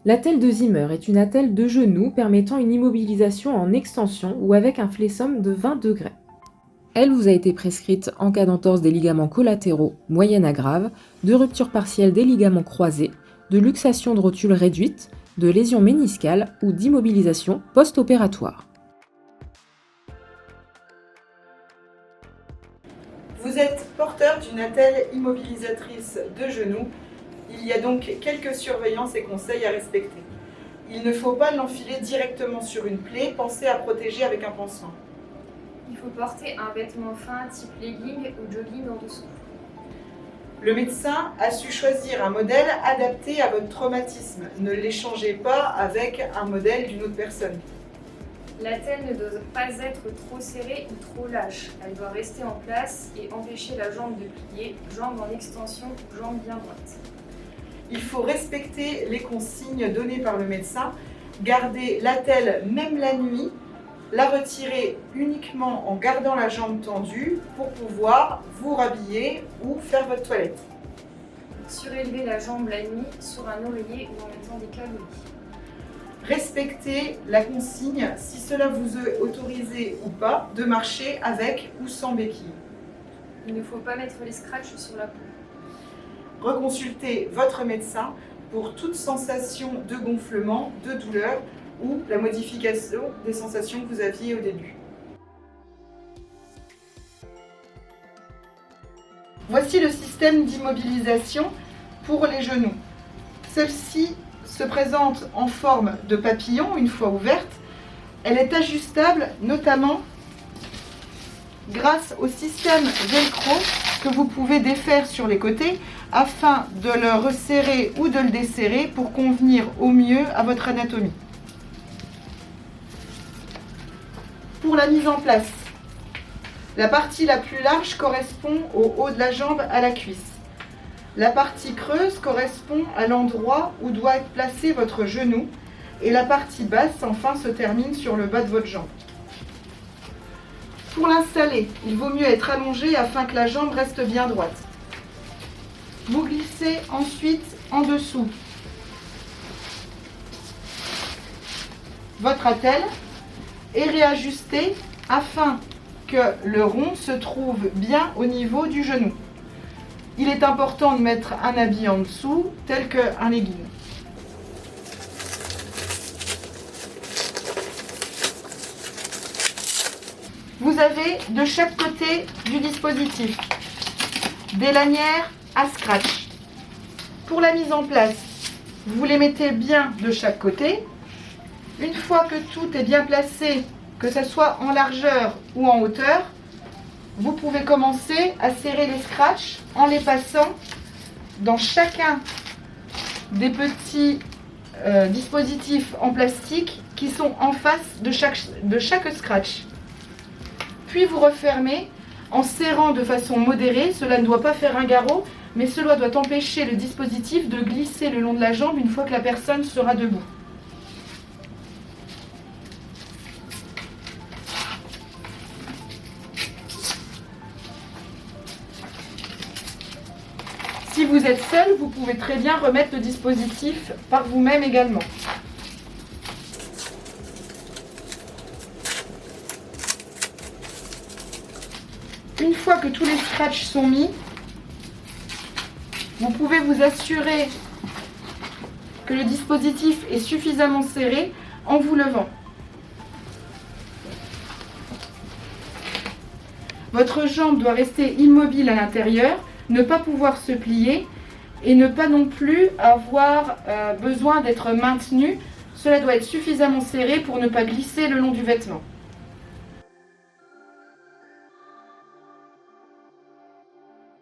L'attelle de Zimmer est une attelle de genou permettant une immobilisation en extension ou avec un flessum de 20 degrés. Elle vous a été prescrite en cas d'entorse des ligaments collatéraux moyenne à grave, de rupture partielle des ligaments croisés, de luxation de rotule réduite, de lésion méniscale ou d'immobilisation post-opératoire. Vous êtes porteur d'une attelle immobilisatrice de genou. Il y a donc quelques surveillances et conseils à respecter. Il ne faut pas l'enfiler directement sur une plaie, pensez à protéger avec un pansement. Il faut porter un vêtement fin type legging ou jogging en dessous. Le médecin a su choisir un modèle adapté à votre traumatisme. Ne l'échangez pas avec un modèle d'une autre personne. L'attelle ne doit pas être trop serrée ou trop lâche. Elle doit rester en place et empêcher la jambe de plier, jambe en extension, jambe bien droite. Il faut respecter les consignes données par le médecin. Garder l'attelle même la nuit, la retirer uniquement en gardant la jambe tendue pour pouvoir vous rhabiller ou faire votre toilette. Surélever la jambe la nuit sur un oreiller ou en mettant des calories. Respectez la consigne, si cela vous est autorisé ou pas, de marcher avec ou sans béquille. Il ne faut pas mettre les scratchs sur la peau. Reconsultez votre médecin pour toute sensation de gonflement, de douleur ou la modification des sensations que vous aviez au début. Voici le système d'immobilisation pour les genoux. Celle-ci se présente en forme de papillon une fois ouverte. Elle est ajustable notamment grâce au système velcro que vous pouvez défaire sur les côtés afin de le resserrer ou de le desserrer pour convenir au mieux à votre anatomie. Pour la mise en place, la partie la plus large correspond au haut de la jambe à la cuisse. La partie creuse correspond à l'endroit où doit être placé votre genou et la partie basse enfin se termine sur le bas de votre jambe. Pour l'installer, il vaut mieux être allongé afin que la jambe reste bien droite. Vous glissez ensuite en dessous votre attelle et réajustez afin que le rond se trouve bien au niveau du genou. Il est important de mettre un habit en dessous, tel qu'un legging. Vous avez de chaque côté du dispositif des lanières à scratch. Pour la mise en place, vous les mettez bien de chaque côté. Une fois que tout est bien placé, que ce soit en largeur ou en hauteur, vous pouvez commencer à serrer les scratchs en les passant dans chacun des petits dispositifs en plastique qui sont en face de chaque scratch. Puis vous refermez en serrant de façon modérée. Cela ne doit pas faire un garrot, mais cela doit empêcher le dispositif de glisser le long de la jambe une fois que la personne sera debout. Si vous êtes seul, vous pouvez très bien remettre le dispositif par vous-même également. Une fois que tous les scratchs sont mis, vous pouvez vous assurer que le dispositif est suffisamment serré en vous levant. Votre jambe doit rester immobile à l'intérieur, ne pas pouvoir se plier et ne pas non plus avoir besoin d'être maintenue. Cela doit être suffisamment serré pour ne pas glisser le long du vêtement.